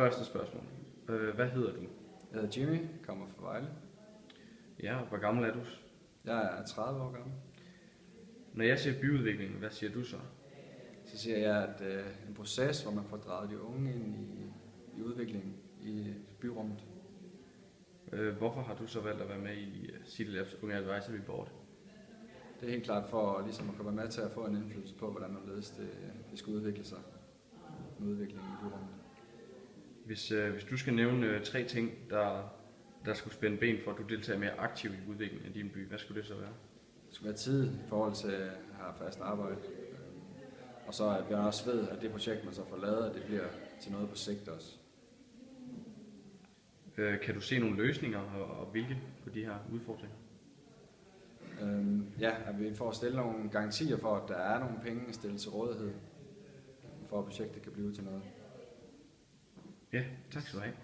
Første spørgsmål. Hvad hedder du? Jeg hedder Jimmy, kommer fra Vejle. Ja, hvor gammel er du? Jeg er 30 år gammel. Når jeg siger byudvikling, hvad siger du så? Så siger jeg, at en proces, hvor man får draget de unge ind i udviklingen i byrummet. Hvorfor har du så valgt at være med i City Labs Unge Advisory Board? Det er helt klart for ligesom at komme med til at få en indflydelse på, hvordan man ledes det skal udvikle sig med udviklingen i byrummet. Hvis du skal nævne 3 ting, der skulle spænde ben for, at du deltager mere aktivt i udviklingen af din by, hvad skulle det så være? Det skal være tid i forhold til at have fast arbejde. Og så at jeg også ved, at det projekt, man så får lavet, at det bliver til noget på sigt også. Kan du se nogle løsninger og hvilke på de her udfordringer? Ja, at vi får stille nogle garantier for, at der er nogle penge stillet til rådighed, for at projektet kan blive til noget. Ja, tak skal du have.